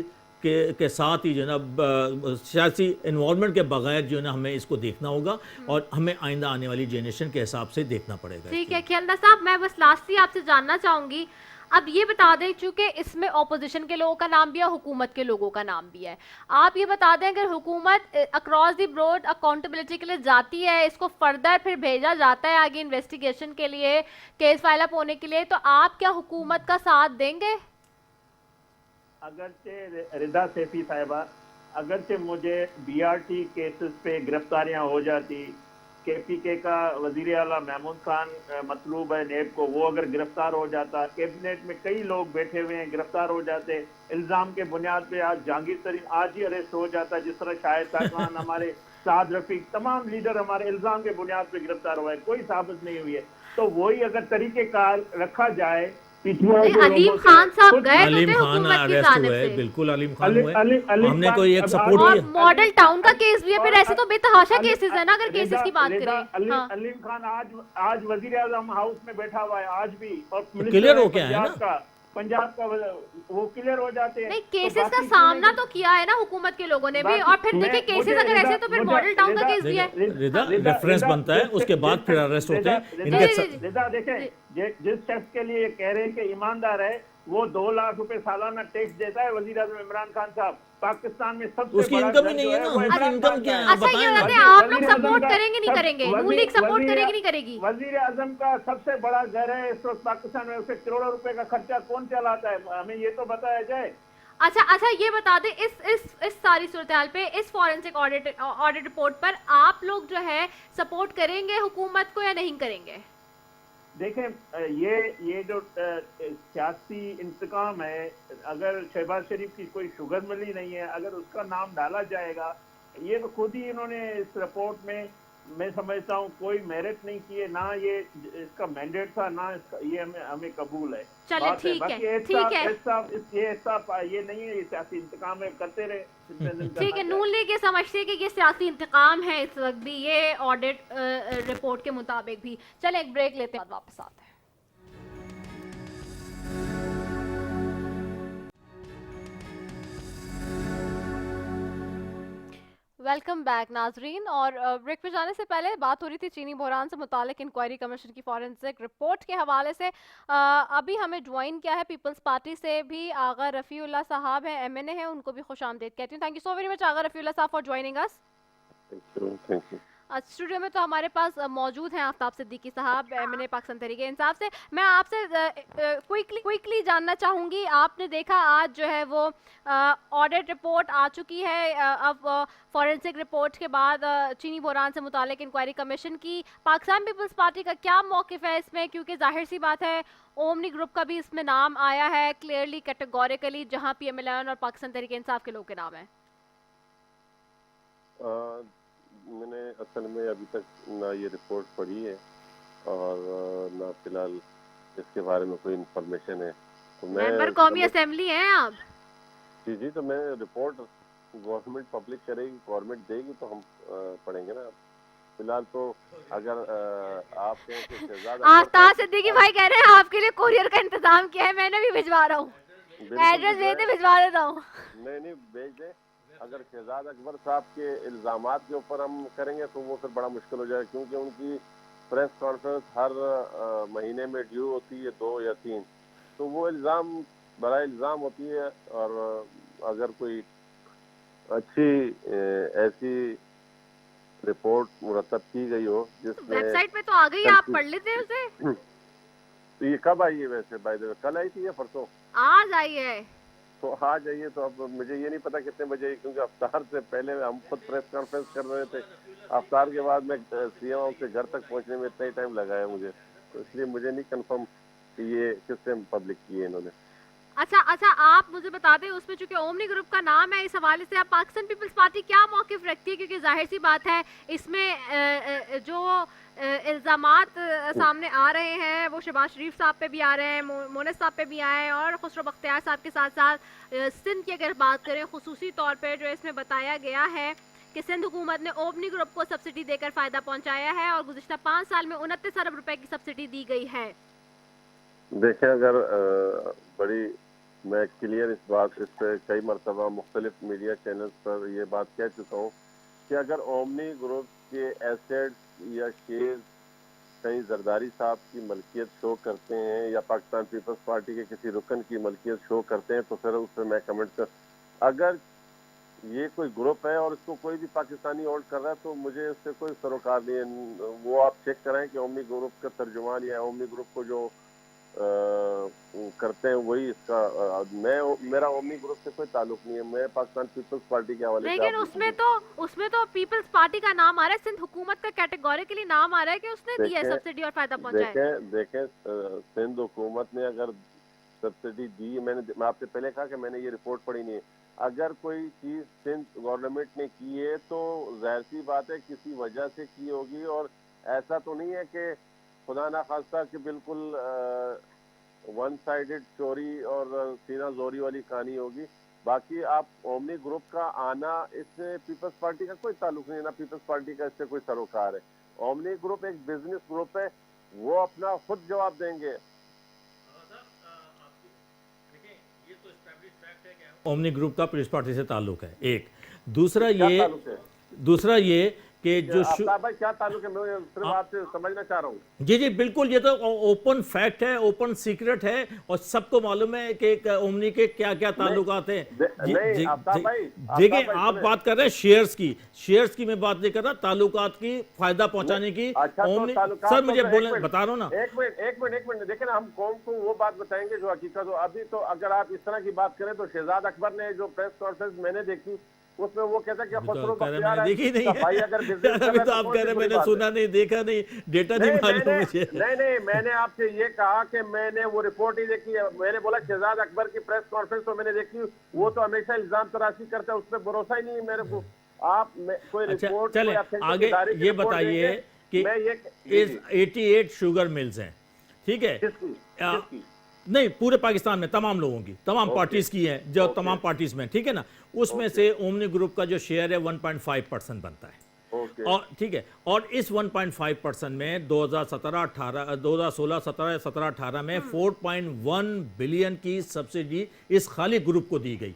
Speaker 4: के साथ ही जो है ना सियासी इन्वॉल्वमेंट के बगैर जो है ना हमें इसको देखना होगा, और हमें आइंदा आने वाली जनरेशन के हिसाब से देखना पड़ेगा।
Speaker 3: ठीक है खिलदा साहब, मैं बस लास्ट ही आपसे जानना चाहूंगी, अब ये बता दें चूंकि इसमें ऑपोजिशन के लोगों का नाम भी है, हुकूमत के लोगों का नाम भी है, आप ये बता दें अगर हुकूमत अक्रॉस द बोर्ड अकाउंटेबिलिटी के लिए जाती है, इसको फर्दर फिर भेजा जाता है आगे इन्वेस्टिगेशन के लिए, केस फाइल अप होने के लिए, तो आप क्या हुकूमत का साथ देंगे?
Speaker 5: अगरचे रिदा सैफी साहिबा, अगरचे मुझे बीआरटी केसेस पे गिरफ्तारियां हो जाती, केपीके का वजीर आला महमूद खान मतलूब है नेब को, वो अगर गिरफ्तार हो जाता, कैबिनेट में कई लोग बैठे हुए हैं गिरफ्तार हो जाते, इल्ज़ाम के बुनियाद पे आज जहांगीर तरीन आज ही अरेस्ट हो जाता, जिस तरह शाहिद खान हमारे साद रफीक तमाम लीडर हमारे इल्ज़ाम के बुनियाद पे गिरफ्तार हुआ है, कोई साबित नहीं हुई है। तो वही अगर तरीक़ेकार रखा जाए,
Speaker 3: अलीम खान साहब गए तो थे हुकूमत की
Speaker 4: अरेस्ट
Speaker 3: जानिब
Speaker 4: हुए,
Speaker 3: से,
Speaker 4: बिल्कुल अलीम खान हुए,
Speaker 5: अलीम
Speaker 4: हमने
Speaker 5: खान
Speaker 4: कोई एक
Speaker 5: अब
Speaker 4: सपोर्ट
Speaker 3: और
Speaker 4: किया।
Speaker 3: मॉडल टाउन का केस भी है, फिर ऐसे तो बेतहाशा केसेस है ना अगर केसेस की बात करें। हाँ।
Speaker 5: अलीम खान आज वजीर आजम हाउस में बैठा हुआ है आज भी, और
Speaker 4: क्लियर हो गया है ना?
Speaker 5: पंजाब का वो क्लियर हो जाते हैं।
Speaker 3: नहीं,
Speaker 5: तो
Speaker 3: केसेस का
Speaker 5: बाकी
Speaker 3: सामना
Speaker 5: चीजें-
Speaker 3: तो किया है ना हुकूमत के लोगों ने भी,
Speaker 5: बाकी
Speaker 3: और फिर
Speaker 5: मैं-
Speaker 3: देखिए केसेस
Speaker 5: मुझे
Speaker 3: अगर ऐसे
Speaker 5: रिदा-
Speaker 3: तो फिर
Speaker 5: मुझे
Speaker 3: मॉडल टाउन का
Speaker 5: रिदा-
Speaker 3: केस भी है।
Speaker 4: रिदा
Speaker 5: रिदा-
Speaker 4: रेफरेंस
Speaker 5: रिदा-
Speaker 4: बनता है, उसके बाद फिर अरेस्ट होते हैं
Speaker 5: रिदा-
Speaker 4: इनके
Speaker 3: जी, जी,
Speaker 5: रिदा देखें, जिस शख्स के लिए कह रहे हैं कि ईमानदार है, वो 2 लाख रुपए सालाना टैक्स देता है वजीर आजम इमरान खान साहब। पाकिस्तान में सबसे
Speaker 4: उसकी
Speaker 5: बड़ा
Speaker 4: इनकम ही
Speaker 5: घर
Speaker 4: नहीं
Speaker 5: जो
Speaker 4: है ना,
Speaker 5: वो
Speaker 4: उनकी
Speaker 5: इमरान
Speaker 4: इनकम
Speaker 5: खान
Speaker 4: क्या
Speaker 5: का
Speaker 4: है?
Speaker 3: अच्छा ये
Speaker 4: बताएं
Speaker 3: बताते
Speaker 4: ना।
Speaker 3: हैं आप लोग
Speaker 5: वज़ीर आज़म
Speaker 3: सपोर्ट
Speaker 5: का
Speaker 3: करेंगे नहीं
Speaker 5: सब-
Speaker 3: करेंगे, नून
Speaker 5: वज़ीर-
Speaker 3: लीग सपोर्ट
Speaker 5: वज़ीर-
Speaker 3: करेगी नहीं करेगी?
Speaker 5: वजीर आजम का सबसे बड़ा घर है इस वक्त पाकिस्तान में, उसे करोड़ों रुपए का खर्चा कौन चलाता है, हमें ये तो बताया जाए।
Speaker 3: अच्छा ये बता दें इस सारी सूरत हाल पे, इस फॉरेंसिक ऑडिट रिपोर्ट पर आप लोग जो है सपोर्ट करेंगे हुकूमत को या नहीं करेंगे?
Speaker 5: देखें ये जो सियासी इंतकाम है, अगर शहबाज शरीफ की कोई शुगर मिली नहीं है, अगर उसका नाम डाला जाएगा, ये तो खुद ही इन्होंने इस रिपोर्ट में मैं समझता हूँ कोई मेरिट नहीं किए, ना ये इसका मैंडेट था, ना इसका ये हमें कबूल है।
Speaker 3: चले
Speaker 5: बात
Speaker 3: ठीक है,
Speaker 5: बाकी
Speaker 3: ठीक है।
Speaker 5: ये नहीं है, ये सियासी इंतकाम है, करते रहे जितने दिन
Speaker 3: ठीक है,
Speaker 5: करना
Speaker 3: नून लीग ये समझते हैं कि ये सियासी इंतकाम है इस वक्त भी, ये ऑडिट रिपोर्ट के मुताबिक भी। चले एक ब्रेक लेते हैं, वापस आते हैं। वेलकम बैक नाजरीन, और ब्रेक पे जाने से पहले बात हो रही थी चीनी बहरान से मुतालिक इंक्वायरी कमीशन की फॉरेंसिक रिपोर्ट के हवाले से। अभी हमें ज्वाइन किया है पीपल्स पार्टी से भी आगा रफ़ीउल्लाह साहब हैं, एमएनए हैं, उनको भी खुश आमदीद कहती हूँ। Thank you so very much Agha Rafiullah साहब for joining us.
Speaker 6: Thank you.
Speaker 3: Studio में तो हमारे पास मौजूद हैं आफ्ताब सिद्दीकी साहब, एमएनए पाकिस्तान तहरीक इंसाफ से। मैं आपसे क्विकली जानना चाहूँगी, आपने देखा आज जो है वो ऑडिट रिपोर्ट आ चुकी है, अब फॉरेंसिक रिपोर्ट के बाद चीनी बहरान से मुतालिक इंक्वायरी कमीशन की पाकिस्तान पीपल्स पार्टी का क्या मौक़िफ़ है इसमें? क्योंकि जाहिर सी बात है ओमनी ग्रुप का भी इसमें नाम आया है क्लियरली कैटेगोरिकली, जहाँ PMLN और पाकिस्तान तहरीक इंसाफ के लोग के नाम है।
Speaker 6: मैंने असल में अभी तक ना ये रिपोर्ट पढ़ी है और ना फिलहाल इसके बारे में कोई इन्फॉर्मेशन है, तो मैं
Speaker 3: मेंबर कौमी असेंबली हैं आप?
Speaker 6: जी तो मैं रिपोर्ट गवर्नमेंट पब्लिक करेगी, गवर्नमेंट देगी तो हम पढ़ेंगे ना। फिलहाल तो अगर आप कहें कि शहजाद
Speaker 3: आफ्ताब सिद्दीकी भाई कह रहे हैं आपके लिए कोरियर का इंतजाम किया है, मैंने भी भिजवा रहा हूँ, एड्रेस भेज दे भिजवा देता हूँ।
Speaker 6: नहीं भेज दे। अगर शहजाद अकबर साहब के इल्ज़ामात के ऊपर हम करेंगे तो वो फिर बड़ा मुश्किल हो जाएगा, क्योंकि उनकी प्रेस कॉन्फ्रेंस हर महीने में ड्यू होती है 2 या 3, तो वो बड़ा इल्ज़ाम होती है। और अगर कोई अच्छी ऐसी रिपोर्ट मुरतब की गई हो जिसमें
Speaker 3: वेबसाइट पे तो आ गई, आप पढ़ लेते हैं उसे।
Speaker 6: तो ये कब आई है वैसे? बाय द वे कल आई थी या परसों?
Speaker 3: आज आई है।
Speaker 6: تو آ جائیے. تو اب مجھے یہ نہیں پتا کتنے بجے, کیونکہ افطار سے پہلے ہم خود پریس کانفرنس کر رہے تھے. افطار کے بعد میں سی ایم سے گھر تک پہنچنے میں اتنا ہی ٹائم لگا ہے مجھے, تو اس لیے مجھے نہیں کنفرم کہ یہ کس سے پبلک کی ہے انہوں نے.
Speaker 3: اچھا آپ مجھے بتا دیں, اس میں چونکہ اومنی گروپ کا نام ہے, اس حوالے سے آپ پاکستان پیپلز پارٹی کیا موقف رکھتی ہے؟ کیونکہ ظاہر سی بات ہے اس میں جو الزامات سامنے آ رہے ہیں وہ شہباز شریف صاحب پہ بھی آ رہے ہیں, مونس صاحب پہ بھی آئے ہیں, اور خسرو بختیار صاحب کے ساتھ ساتھ سندھ کی اگر بات کریں خصوصی طور پہ جو اس میں بتایا گیا ہے کہ سندھ حکومت نے اومنی گروپ کو سبسڈی دے کر فائدہ پہنچایا ہے اور گزشتہ 5 سال میں 29 ارب روپے کی سبسڈی دی گئی ہے.
Speaker 6: دیکھیں, اگر بڑی میں کلیئر اس پہ کئی مرتبہ مختلف میڈیا چینلز پر یہ بات کہہ چکا ہوں کہ اگر اومنی گروپ کے ایسیٹس یا شیئرز کہیں زرداری صاحب کی ملکیت شو کرتے ہیں یا پاکستان پیپلز پارٹی کے کسی رکن کی ملکیت شو کرتے ہیں تو پھر اس پہ میں کمنٹ کر, اگر یہ کوئی گروپ ہے اور اس کو کوئی بھی پاکستانی ہولڈ کر رہا ہے تو مجھے اس سے کوئی سروکار نہیں ہے. وہ آپ چیک کرائیں کہ اومنی گروپ کا ترجمان یا اومنی گروپ کو جو کرتے ہیں وہی اس کا, میرا اومنی گروپ سے کوئی تعلق نہیں ہے. میں پاکستان پیپلز پارٹی کے حوالے سے,
Speaker 3: لیکن اس میں تو پیپلز پارٹی کا نام آ رہا ہے, سندھ حکومت کا کیٹیگوریکلی نام آ رہا ہے کہ اس نے دیا ہے سبسڈی اور فائدہ پہنچایا ہے.
Speaker 6: دیکھیں سندھ حکومت نے اگر سبسڈی دی, میں آپ سے پہلے کہا کہ میں نے یہ رپورٹ پڑھی نہیں ہے. اگر کوئی چیز سندھ گورنمنٹ نے کی ہے تو ظاہر سی بات ہے کسی وجہ سے کی ہوگی, اور ایسا تو نہیں ہے کہ خدا نخواستہ کہ بالکل ون سائیڈڈ چوری اور سینہ زوری والی کہانی ہوگی. باقی آپ اومنی گروپ کا آنا, اس سے پیپلز پارٹی کا کوئی تعلق نہیں ہے, نہ پیپلز پارٹی کا اس سے کوئی سروکار ہے. اومنی گروپ ایک بزنس گروپ ہے, وہ اپنا خود جواب دیں گے.
Speaker 4: اومنی گروپ کا پیپلز پارٹی سے تعلق ہے ایک. دوسرا یہ کہ جو
Speaker 6: بھائی کیا تعلق ہے, میں صرف آپ سے سمجھنا چاہ رہا ہوں.
Speaker 4: جی بالکل, یہ تو اوپن فیکٹ ہے, اوپن سیکرٹ ہے, اور سب کو معلوم ہے کہ اومنی کے کیا کیا تعلقات ہیں. دیکھیں آپ بات کر رہے ہیں شیئرز کی میں بات نہیں کر رہا, تعلقات کی, فائدہ پہنچانے کی. سر مجھے بولیں, بتا رہا ہوں نا.
Speaker 6: ایک منٹ دیکھیں نا, ہم قوم کو وہ بات بتائیں گے جو حقیقت ہو. ابھی تو اگر آپ اس طرح کی بات کریں تو شہزاد اکبر نے جو پریس کانفرنس میں نے دیکھی اس میں وہ کہتا ہے کہ خسرو بختیار
Speaker 4: دیکھی نہیں ہے, ابھی تو آپ کہہ رہے ہیں میں نے سنا نہیں, دیکھا نہیں, ڈیٹا نہیں معلوم مجھے.
Speaker 6: نہیں, میں نے آپ سے یہ کہا کہ میں نے وہ رپورٹ ہی دیکھی ہے. میں نے بولا شہزاد اکبر کی پریس کانفرنس تو میں نے دیکھی, وہ تو ہمیشہ الزام تراشی کرتا ہے, اس پہ بھروسہ ہی نہیں ہے میرے کو. آپ کوئی رپورٹ,
Speaker 4: چلیں آگے یہ بتائیے کہ 88 شوگر ملز ہیں, ٹھیک ہے, نہیں پورے پاکستان میں تمام لوگوں کی, تمام پارٹیز کی ہیں, جو تمام پارٹیز میں, ٹھیک ہے نا. اس میں سے اومنی گروپ کا جو شیئر ہے 1.5% بنتا ہے, اور ٹھیک ہے, اور اس 1.5% میں 2016-17-18 میں 4.1 بلین کی سبسڈی اس خالی گروپ کو دی گئی.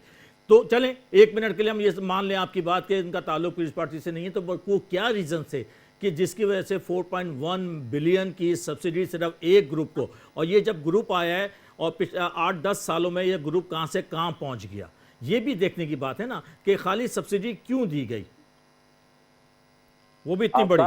Speaker 4: تو چلیں ایک منٹ کے لیے ہم یہ مان لیں آپ کی بات کہ ان کا تعلق پیپلز پارٹی سے نہیں ہے, تو وہ کیا ریزن سے کہ جس کی وجہ سے 4.1 بلین کی سبسڈی صرف ایک گروپ کو, اور یہ جب گروپ آیا ہے اور 8-10 سالوں میں یہ گروپ کہاں سے کہاں پہنچ گیا, یہ بھی دیکھنے کی بات ہے نا کہ خالی سبسڈی کیوں دی گئی, وہ بھی اتنی بڑی.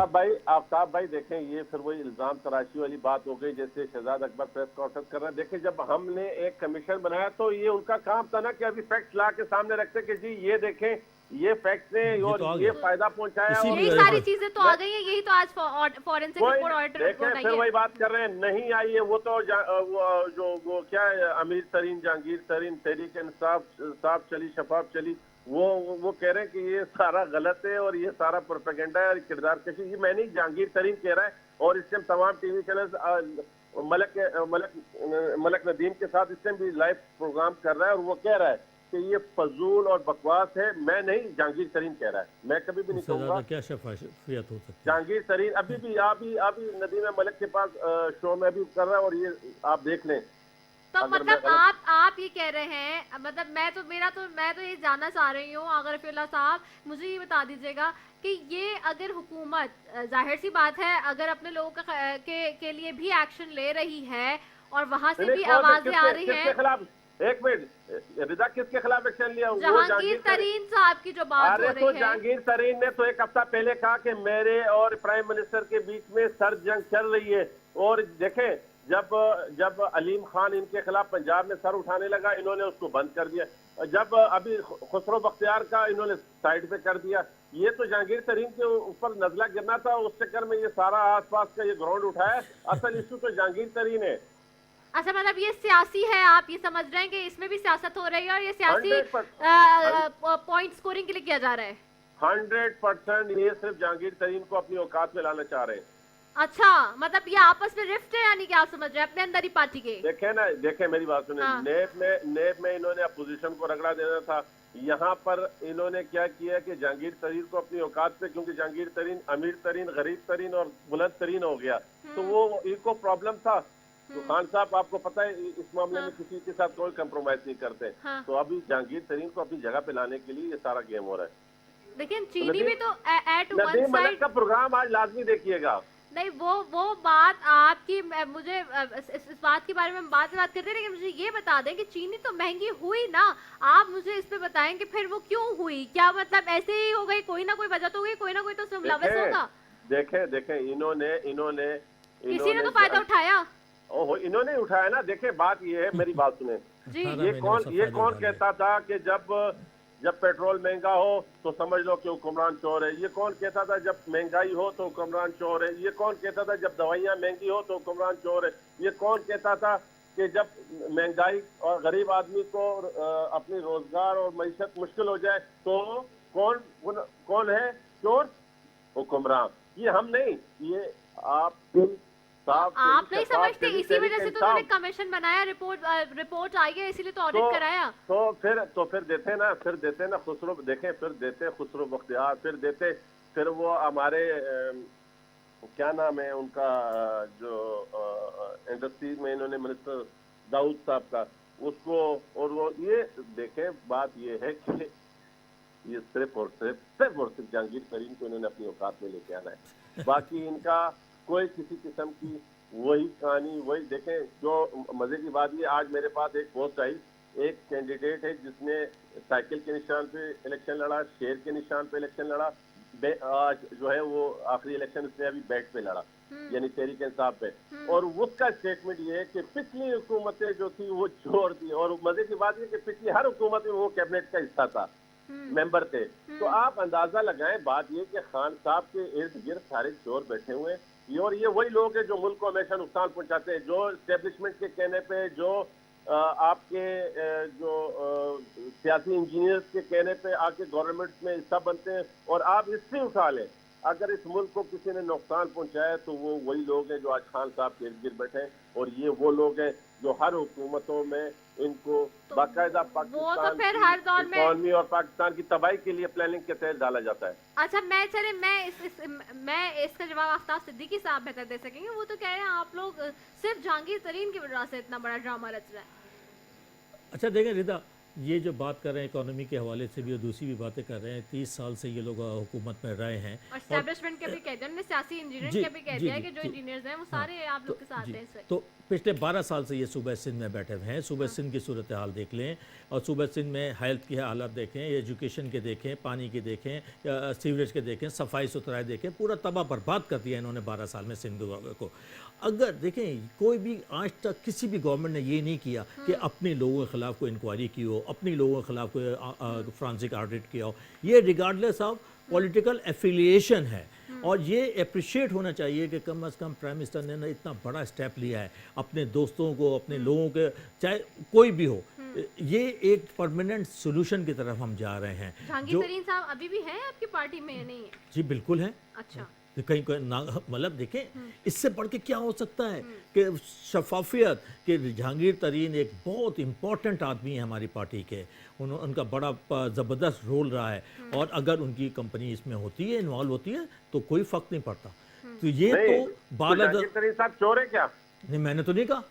Speaker 6: آفتاب بھائی دیکھیں, یہ پھر وہی الزام تراشی والی بات ہو گئی جیسے شہزاد اکبر پریس کانفرنس کر رہے ہیں. دیکھیں جب ہم نے ایک کمیشن بنایا تو یہ ان کا کام تھا نا کہ ابھی فیکٹس لا کے سامنے رکھتے کہ جی یہ دیکھیں یہ فیکٹس ہیں اور یہ فائدہ پہنچایا,
Speaker 3: یہی ساری چیزیں تو آ گئی ہیں, یہی تو آج فورنسک رپورٹ آڈیٹر
Speaker 6: دیکھیں پھر وہی بات کر رہے ہیں, نہیں آئی ہے وہ تو جو وہ کیا ہے امیر ترین جہانگیر ترین تحریک انصاف صاف چلی شفاف چلی, وہ کہہ رہے ہیں کہ یہ سارا غلط ہے اور یہ سارا پروپیگنڈا ہے اور کردار کشی. یہ میں نہیں, جہانگیر ترین کہہ رہا ہے, اور اس ٹائم تمام ٹی وی چینلز ملک ندیم کے ساتھ اس ٹائم بھی لائیو پروگرام کر رہا ہے, اور وہ کہہ رہا ہے کہ یہ فضول اور بکواس ہے. میں نہیں, جہانگیر ترین کہہ رہا ہے, میں کبھی بھی نہیں کہوں گا.
Speaker 4: کیا شفافیت ہو سکتی ہے؟
Speaker 6: جہانگیر ترین ابھی بھی ابھی ندیم ملک کے پاس شو میں بھی کر رہا ہے, اور یہ آپ دیکھ لیں.
Speaker 3: تو مطلب آپ یہ کہہ رہے ہیں, مطلب میں تو یہ جاننا چاہ رہی ہوں اگر رفیع اللہ صاحب مجھے یہ بتا دیجیے گا کہ یہ اگر حکومت ظاہر سی بات ہے اگر اپنے لوگوں کے لیے بھی ایکشن لے رہی ہے اور وہاں سے بھی آوازیں آ رہی ہیں.
Speaker 6: ایک منٹ, رضا کس کے خلاف ایکشن لیا؟
Speaker 3: جہانگیر ترین صاحب کی جو بات ہو رہی ہے.
Speaker 6: جہانگیر ترین نے تو ایک ہفتہ پہلے کہا کہ میرے اور پرائم منسٹر کے بیچ میں سرد جنگ چل رہی ہے, اور دیکھیں جب علیم خان ان کے خلاف پنجاب میں سر اٹھانے لگا انہوں نے اس کو بند کر دیا. जब अभी खुसरो बख्तियार का इन्होंने साइड पे कर दिया, ये तो जहांगीर तरीन के ऊपर नजला गिरना था, उस चक्कर में ये सारा आसपास का ये ग्राउंड उठाया। असल इशू तो जहांगीर तरीन है।
Speaker 3: अच्छा, मतलब ये सियासी है, आप ये समझ रहे हैं कि इसमें भी सियासत हो रही है और ये सियासी
Speaker 6: 100%
Speaker 3: पॉइंट स्कोरिंग के लिए किया जा रहा है?
Speaker 6: 100% ये सिर्फ जहांगीर तरीन को अपनी औकात में लाना चाह रहे हैं।
Speaker 3: अच्छा, मतलब ये आपस में रिफ्ट है, यानी कि आप समझ रहे हैं अपने अंदर ही पार्टी के?
Speaker 6: देखें मेरी बात सुने।
Speaker 3: हाँ।
Speaker 6: नेब में इन्होंने अपोजिशन को रगड़ा देना था। यहाँ पर इन्होंने क्या किया कि जहांगीर तरीन को अपनी औकात पे, क्योंकि जहांगीर तरीन अमीर तरीन, गरीब तरीन और बुलंद तरीन हो गया, तो वो इनको प्रॉब्लम था। तो खान साहब आपको पता है इस मामले में किसी के साथ कोई कंप्रोमाइज नहीं करते।
Speaker 3: हाँ।
Speaker 6: तो अभी जहांगीर तरीन को अपनी जगह पे लाने के लिए ये सारा गेम हो रहा है।
Speaker 3: लेकिन चीनी भी तो at one
Speaker 6: Nadeem Malik
Speaker 3: side
Speaker 6: का प्रोग्राम आज लाजमी देखिएगा।
Speaker 3: नहीं, वो बात आपकी, मुझे इस बात के बारे में हम बात करते हैं, लेकिन मुझे ये बता दें कि चीनी तो महंगी हुई ना, आप मुझे इस पे बताएं कि फिर वो क्यों हुई? क्या मतलब ऐसे ही हो गई? कोई ना कोई वजह तो होगी, कोई ना कोई तो उसमें मुलव्वस होगा।
Speaker 6: देखें इन्होंने
Speaker 3: किसी ने तो फायदा उठाया।
Speaker 6: ओहो, इन्होंने उठाया ना। देखें बात ये है, मेरी बात सुने।
Speaker 3: जी,
Speaker 6: ये कौन कहता था कि जब पेट्रोल महंगा हो तो समझ लो कि हुक्मरान चोर है? ये कौन कहता था जब महंगाई हो तो हुक्मरान चोर है? ये कौन कहता था जब दवाइयाँ महंगी हो तो हुक्मरान चोर है? ये कौन कहता था कि जब महंगाई और गरीब आदमी को अपनी रोजगार और मईशत मुश्किल हो जाए तो कौन है चोर? हुक्मरान। ये हम नहीं, ये आप
Speaker 3: आप नहीं समझते? इसी वजह से तो उन्होंने कमीशन बनाया, रिपोर्ट आई है, इसीलिए तो ऑडिट कराया।
Speaker 6: तो फिर देते ना खुसरो, देखें फिर देते खुसरो बख्तियार, फिर वो हमारे क्या नाम है उनका, जो इंडस्ट्री में इन्होंने मिनिस्टर दाऊद साहब का, उसको, और वो ये देखें बात ये है कि ये सिर्फ और सिर्फ जहांगीर तरीन को इन्होंने अपनी औकात में लेके आना है। बाकी इनका कोई किसी किस्म की वही कहानी वही। देखें जो मजे की बात ये, आज मेरे पास एक पोस्ट आई, एक कैंडिडेट है जिसने साइकिल के निशान पे इलेक्शन लड़ा, शेर के निशान पे इलेक्शन लड़ा, आज जो है वो आखिरी इलेक्शन उसने अभी बैट पे लड़ा, यानी तहरीक इंसाफ पे। और उसका स्टेटमेंट ये है कि पिछली हुकूमतें जो थी वो चोर थी, और मजे की बात ये कि पिछली हर हुकूमत में वो कैबिनेट का हिस्सा था, मेंबर थे। तो आप अंदाजा लगाएं, बात ये कि खान साहब के इर्द गिर्द सारे चोर बैठे हुए हैं, और ये वही लोग हैं जो मुल्क को हमेशा नुकसान पहुंचाते हैं, जो एस्टेब्लिशमेंट के कहने पे, जो आपके जो सियासी इंजीनियर्स के कहने पे आके गवर्नमेंट में हिस्सा बनते हैं। और आप हिस्ट्री उठा लें, अगर इस मुल्क को किसी ने नुकसान पहुंचाया तो वो वही लोग हैं जो आज खान साहब के इर्द गिर्द बैठे हैं, और ये वो लोग हैं जो हर हुकूमतों में इनको बाकायदा पाकिस्तान की इकॉनमी और पाकिस्तान की तबाही के लिए प्लानिंग के तहत डाला जाता है।
Speaker 3: अच्छा, मैं इसका जवाब आफ्ताब सिद्दीकी साहब बेहतर दे सकेंगे। वो तो कह रहे हैं आप लोग सिर्फ जहांगीर तरीन की वजह से इतना बड़ा ड्रामा रच रहा है।
Speaker 4: अच्छा देखें रिदा, ये जो बात कर रहे हैं इकोनॉमी के हवाले से भी और दूसरी भी बातें कर रहे हैं, 30 साल से ये लोग हुकूमत में रहे हैं,
Speaker 3: और एस्टैब्लिशमेंट के भी कहते हैं, सियासी इंजीनियरिंग के भी कहते हैं कि जो इंजीनियर्स हैं वो सारे आप लोग के साथ हैं इससे।
Speaker 4: तो पिछले 12 साल से ये सूबा सिंध में बैठे हुए हैं। सूबा सिंध की सूरत हाल देख लें, और सूबा सिंध में हेल्थ के हालात देखें, एजुकेशन के देखें, पानी के देखें, सीवरेज के देखें, सफाई सुथराई देखें, पूरा तबाह बर्बाद कर दिया इन्होंने 12 साल में सिंध को। अगर देखें कोई भी आज तक किसी भी गवर्नमेंट ने ये नहीं किया कि अपने लोगों के ख़िलाफ़ कोई इंक्वायरी की हो, अपने लोगों के ख़िलाफ़ कोई फ्रांसिक ऑडिट किया हो, ये रिगार्डलेस ऑफ पॉलिटिकल एफिलिएशन है। और ये अप्रिशिएट होना चाहिए कि कम से कम प्राइम मिनिस्टर ने इतना बड़ा स्टेप लिया है अपने दोस्तों को, अपने लोगों के, चाहे कोई भी हो, ये एक परमानेंट सोल्यूशन की तरफ हम जा रहे हैं।
Speaker 3: जहांगीर तरीन साहब अभी भी हैं आपकी पार्टी में या नहीं है?
Speaker 4: जी बिल्कुल है।
Speaker 3: अच्छा,
Speaker 4: कहीं मतलब देखें इससे बढ़ के क्या हो सकता है कि शफाफियत कि जहांगीर तरीन एक बहुत इम्पोर्टेंट आदमी है हमारी पार्टी के, उनका बड़ा ज़बरदस्त रोल रहा है, और अगर उनकी कंपनी इसमें होती है, इन्वॉल्व होती है, तो कोई फ़र्क नहीं पड़ता। तो ये तो
Speaker 6: जहांगीर तरीन साहब चोर है क्या?
Speaker 4: नहीं, मैंने तो नहीं कहा।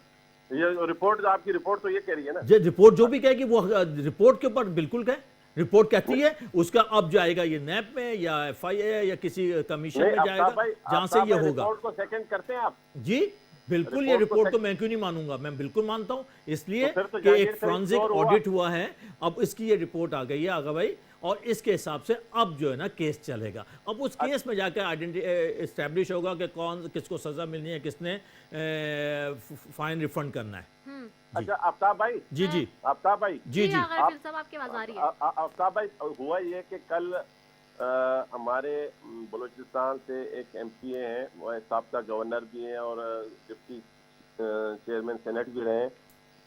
Speaker 6: ये रिपोर्ट, आपकी रिपोर्ट तो ये कह रही है ना।
Speaker 4: ये रिपोर्ट जो भी कहेगी वो रिपोर्ट के ऊपर बिल्कुल कहे, रिपोर्ट कहती है उसका अब जाएगा ये नैब में या FIA या किसी कमीशन में जाएगा जहां से ये होगा।
Speaker 6: रिपोर्ट को सेकंड करते हैं आप?
Speaker 4: जी बिल्कुल, ये रिपोर्ट तो मैं क्यों नहीं मानूंगा, मैं बिल्कुल मानता हूं, इसलिए कि एक फॉरेंसिक ऑडिट हुआ है, अब इसकी ये रिपोर्ट आ गई है आगा भाई, और इसके हिसाब से अब जो है ना केस चलेगा। अब उस केस में जाकर एस्टैब्लिश होगा कि कौन किसको सजा मिलनी है, किसने फाइन रिफंड करना है।
Speaker 6: अच्छा आफ्ताब भाई,
Speaker 4: जी जी
Speaker 6: आफ्ताब भाई,
Speaker 4: जी जी
Speaker 3: आगर रफील साहब आपकी आवाज आ रही है।
Speaker 6: आफ्ताब भाई, हुआ ये कि कल हमारे बलूचिस्तान से एक एमपीए हैं, वो साबका गवर्नर भी हैं और डिप्टी चेयरमैन सेनेट भी रहे हैं,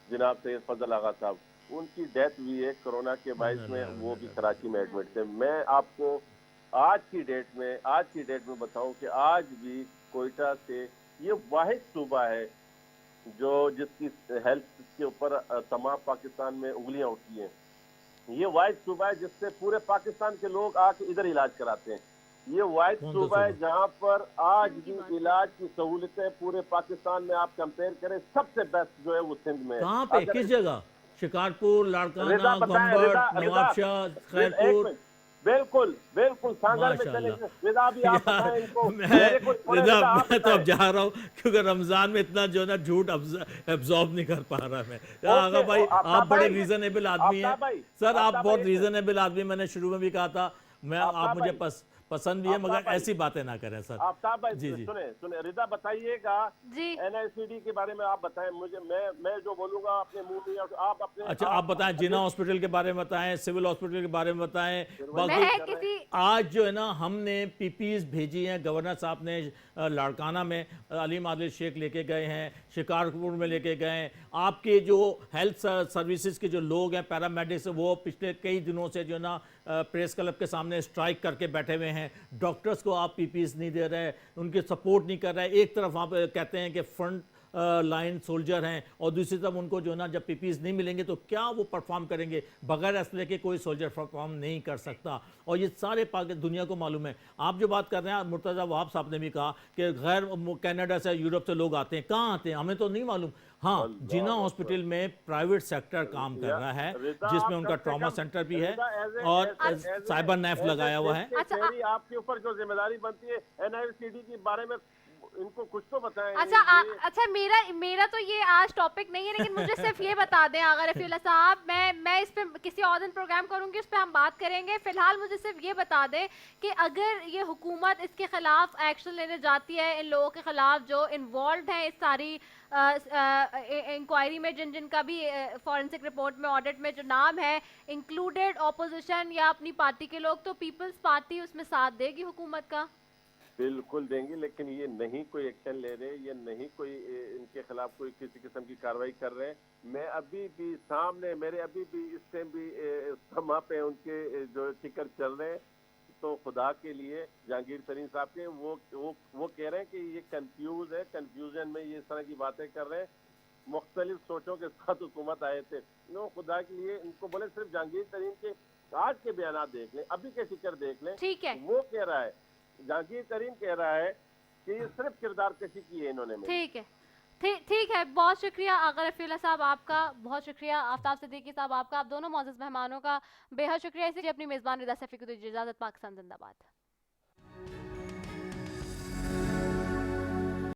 Speaker 6: जनाब सैयद फजल आगा साहब, उनकी डेथ हुई है कोरोना के बायस में, वो भी कराची में एडमिट थे। मैं आपको आज की डेट में बताऊं कि आज भी कोयटा से ये वाहिद सूबा है जो जिसकी हेल्थ के ऊपर तमाम पाकिस्तान में उंगलियां उठी हैं। ये वाहिद सूबा है जिससे पूरे पाकिस्तान के लोग आके इधर इलाज कराते हैं। ये वाहिद सूबा है जहां पर आज भी इलाज की सहूलतें पूरे पाकिस्तान में आप कंपेयर करें, सबसे बेस्ट जो है वो सिंध में है।
Speaker 4: कहाँ पे, किस जगह? शिकारपुर, लाड़काना,
Speaker 6: रिदा बताएं,
Speaker 4: गंबड़,
Speaker 6: रिदा,
Speaker 4: नवाबशाह,
Speaker 6: एक
Speaker 4: खैरपुर।
Speaker 6: मिनट, बिल्कुल बिल्कुल सांगल में चले
Speaker 4: माशाल्लाह।
Speaker 6: रिदा भी आप बताएं इनको।
Speaker 4: रिदा, मैं तो अब जा रहा हूँ क्योंकि रमजान में इतना जो है ना झूठ एब्जॉर्ब नहीं कर पा रहा मैं। आगा भाई, आप बड़े रीजनेबल आदमी हैं सर, आप बहुत रीजनेबल आदमी, मैंने शुरू में भी कहा था, मैं आप मुझे पसंद भी है, मगर ऐसी बातें ना करें सर।
Speaker 6: आफ्ताब भाई
Speaker 4: जी जी
Speaker 6: सुने रिदा बताइएगा
Speaker 3: जी
Speaker 6: एनआईसीडी के बारे में आप बताएं मुझे, मैं जो बोलूंगा अपने मुंह में आप अपने
Speaker 4: अच्छा आप बताएं, जिना हॉस्पिटल के बारे में बताएं, सिविल हॉस्पिटल के बारे में बताएं।
Speaker 3: मैं
Speaker 4: बाकी
Speaker 3: किसी
Speaker 4: आज जो है ना हमने पीपीज भेजी हैं, गवर्नर साहब ने लाड़काना में अली मादिल शेख लेके गए हैं, शिकारपुर में लेके गए हैं। आपके जो हेल्थ सर्विसेज के जो लोग हैं, पैरामेडिक्स, वो पिछले कई दिनों से जो है ना प्रेस क्लब के सामने स्ट्राइक करके बैठे हुए हैं। डॉक्टर्स को आप पीपीज नहीं दे रहे, उनकी सपोर्ट नहीं कर रहे। एक तरफ आप कहते हैं कि फ्रंट लाइन सोल्जर हैं और दूसरी तरफ उनको जो ना जब पीपीज नहीं मिलेंगे तो क्या वो परफॉर्म करेंगे? बगैर असले के कोई सोल्जर परफॉर्म नहीं कर सकता, और ये सारे दुनिया को मालूम है। आप जो बात कर रहे हैं, मुर्तज़ा वहाब साहब ने भी कहा कि गैर कनाडा से, यूरोप से लोग आते हैं, कहाँ आते हैं हमें तो नहीं मालूम। हाँ, जिना हॉस्पिटल में प्राइवेट सेक्टर काम कर रहा है जिसमें उनका ट्रॉमा सेंटर भी है और साइबर नेफ लगाया हुआ है।
Speaker 6: आपके ऊपर जो जिम्मेदारी बनती है एनआईसीडी के बारे में इनको कुछ तो बताएं।
Speaker 3: अच्छा मेरा तो ये आज टॉपिक नहीं है, लेकिन मुझे सिर्फ ये बता दें आगर रफीउल्लाह साहब, मैं इस पे किसी और दिन प्रोग्राम करूंगी, उस पे हम बात करेंगे। फिलहाल मुझे सिर्फ ये बता दें कि अगर ये हुकूमत इसके खिलाफ एक्शन लेने जाती है, इन लोगों के खिलाफ जो इन्वॉल्व हैं इस सारी इंक्वायरी में, जिनका भी फॉरेंसिक रिपोर्ट में, ऑडिट में जो नाम है, इंक्लूडेड ऑपोजिशन या अपनी पार्टी के लोग, तो पीपल्स पार्टी उसमें साथ देगी हुकूमत का?
Speaker 6: बिल्कुल देंगे, लेकिन ये नहीं कोई एक्शन ले रहे, ये नहीं कोई इनके खिलाफ कोई किसी किस्म की कार्रवाई कर रहे हैं। मैं अभी भी सामने मेरे अभी भी इस टाइम भी समा पे उनके जो टिकर चल रहे हैं, तो खुदा के लिए जहांगीर तरीन साहब के वो कह रहे हैं कि ये कंफ्यूज है, कंफ्यूजन में ये इस तरह की बातें कर रहे हैं। मुख्तलिफ सोचों के साथ हुकूमत आए थे, नो खुदा के लिए इनको बोले सिर्फ जहांगीर तरीन के आज के बयान देख लें, अभी के टिकर देख लें।
Speaker 3: ठीक है,
Speaker 6: वो कह रहा है, जहांगीर तरीन कह रहा है कि ये सिर्फ किरदार कशी की है इन्होंने।
Speaker 3: ठीक है, बहुत शुक्रिया आगर रफीउल्लाह साहब आपका, बहुत शुक्रिया आफ्ताब सिद्दीकी साहब आपका, आप दोनों मौजूद मेहमानों का बेहद शुक्रिया। इसलिए अपनी मेज़बान रिदा सैफी को दीजिए इजाज़त। पाकिस्तान जिंदाबाद।